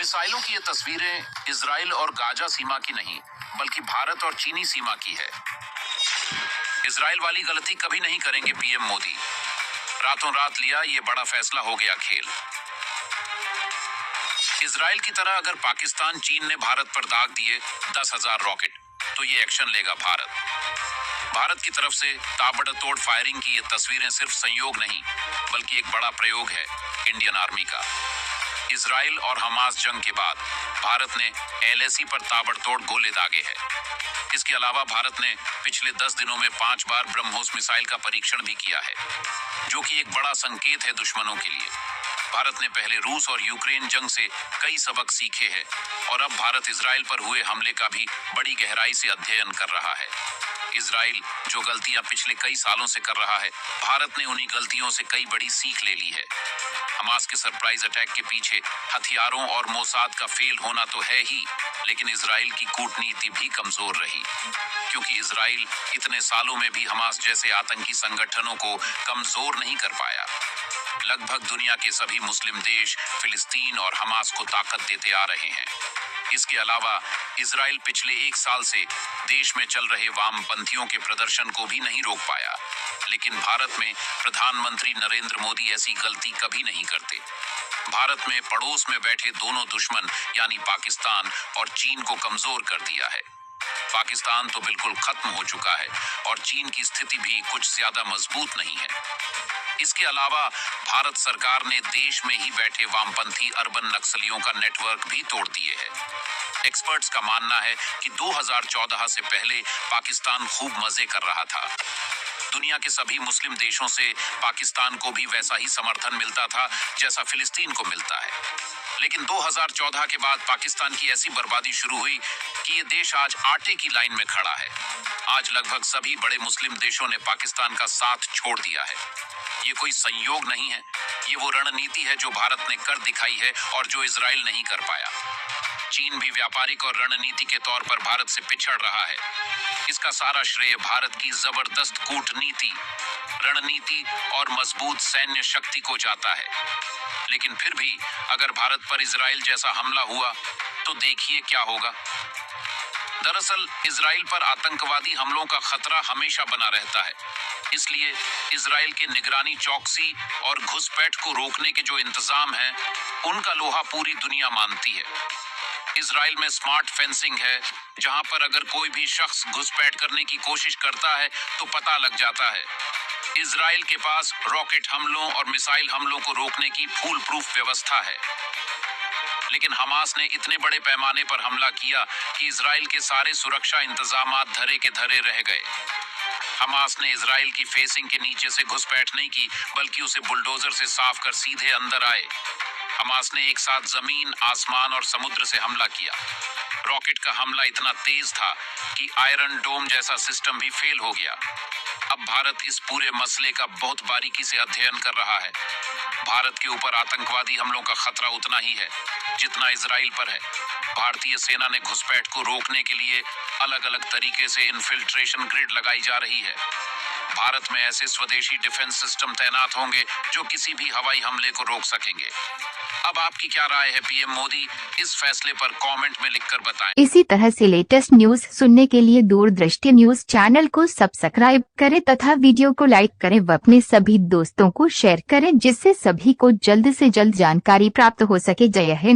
मिसाइलों की ये तस्वीरें इजराइल और गाजा सीमा की नहीं, बल्कि भारत और चीनी सीमा की है। इजराइल वाली गलती कभी नहीं करेंगे पीएम मोदी। रातों रात लिया ये बड़ा फैसला, हो गया खेल। इजराइल की तरह अगर पाकिस्तान चीन ने भारत पर दाग दिए 10,000 रॉकेट, तो ये एक्शन लेगा भारत। भारत की तरफ से ताबड़तोड़ फायरिंग की ये तस्वीरें सिर्फ संयोग नहीं, बल्कि एक बड़ा प्रयोग है इंडियन आर्मी का। इजराइल और हमास जंग के बाद भारत ने एलएसी पर ताबड़तोड़ गोले दागे हैं। इसके अलावा भारत ने पिछले 10 दिनों में 5 बार ब्रह्मोस मिसाइल का परीक्षण भी किया है, जो कि एक बड़ा संकेत है दुश्मनों के लिए। भारत ने पहले रूस और यूक्रेन जंग से कई सबक सीखे हैं और अब भारत इजराइल पर हुए हमले का भी बड़ी गहराई से अध्ययन कर रहा है। इजराइल जो गलतियां पिछले कई सालों से कर रहा है, भारत ने उन्हीं गलतियों से कई बड़ी सीख ले ली है। हमास के सरप्राइज अटैक के पीछे हथियारों और मोसाद का फेल होना तो है ही, लेकिन इजराइल की कूटनीति भी कमजोर रही, क्योंकि इजराइल इतने सालों में भी हमास जैसे आतंकी संगठनों को कमजोर नहीं कर पाया। लगभग दुनिया के सभी मुस्लिम देश फिलिस्तीन और हमास को ताकत देते आ रहे हैं। इसके अलावा इजराइल पिछले 1 साल से देश में चल रहे वामपंथियों के प्रदर्शन को भी नहीं रोक पाया, लेकिन भारत में प्रधानमंत्री नरेंद्र मोदी ऐसी गलती कभी नहीं करते। भारत में पड़ोस में बैठे दोनों दुश्मन यानी पाकिस्तान और चीन को कमजोर कर दिया है। पाकिस्तान तो बिल्कुल खत्म हो चुका है और चीन की स्थिति भी कुछ ज्यादा मजबूत नहीं है। इसके अलावा भारत सरकार ने देश में ही बैठे वामपंथी अर्बन नक्सलियों का नेटवर्क भी तोड़ दिए है। एक्सपर्ट्स का मानना है कि 2014 से पहले पाकिस्तान खूब मजे कर रहा था। दुनिया के सभी मुस्लिम देशों से पाकिस्तान को भी वैसा ही समर्थन मिलता था जैसा फिलिस्तीन को मिलता है। लेकिन 2014 के बाद पाकिस्तान की ऐसी बर्बादी शुरू हुई कि ये देश आज आटे की लाइन में खड़ा है। आज लगभग सभी बड़े मुस्लिम देशों ने पाकिस्तान का साथ छोड़ दिया है। ये कोई संयोग नहीं है, ये वो रणनीति है जो भारत ने कर दिखाई है और जो इजराइल नहीं कर पाया। चीन भी व्यापारिक और रणनीति के तौर पर भारत से पिछड़ रहा है। इसका सारा श्रेय भारत की जबरदस्त कूटनीति, रणनीति और मजबूत सैन्य शक्ति को जाता है। लेकिन फिर भी अगर भारत पर इजराइल जैसा हमला हुआ तो देखिए क्या होगा। दरअसल इजराइल पर आतंकवादी हमलों का खतरा हमेशा बना रहता है, इसलिए इजराइल के निगरानी चौकसी और घुसपैठ को रोकने के जो इंतजाम हैं, उनका लोहा पूरी दुनिया मानती है। इजराइल में स्मार्ट फेंसिंग है, जहां पर अगर कोई भी शख्स घुसपैठ करने की कोशिश करता है तो पता लग जाता है। इजराइल के पास रॉकेट हमलों और मिसाइल हमलों को रोकने की फूल प्रूफ व्यवस्था है। लेकिन हमास ने इतने बड़े पैमाने पर हमला किया कि इजराइल के सारे सुरक्षा इंतजामात धरे के धरे रह गए। हमास ने इजराइल की फेसिंग के नीचे से घुसपैठ नहीं की, बल्कि उसे बुलडोजर से साफ कर सीधे अंदर आए। हमास ने एक साथ जमीन, आसमान और समुद्र से हमला किया। रॉकेट का हमला इतना तेज था कि आयरन डोम जैसा सिस्टम भी फेल हो गया। अब भारत इस पूरे मसले का बहुत बारीकी से अध्ययन कर रहा है। भारत के ऊपर आतंकवादी हमलों का खतरा उतना ही है जितना इजराइल पर है। भारतीय सेना ने घुसपैठ को रोकने के लिए अलग अलग तरीके से इन्फिल्ट्रेशन ग्रिड लगाई जा रही है। भारत में ऐसे स्वदेशी डिफेंस सिस्टम तैनात होंगे जो किसी भी हवाई हमले को रोक सकेंगे। अब आपकी क्या राय है पीएम मोदी इस फैसले पर? कमेंट में लिखकर बताएं। इसी तरह से लेटेस्ट न्यूज सुनने के लिए दूरदृष्टि न्यूज चैनल को सब्सक्राइब करें तथा वीडियो को लाइक करें व अपने सभी दोस्तों को शेयर करें, जिससे सभी को जल्द से जल्द जानकारी प्राप्त हो सके। जय हिंद।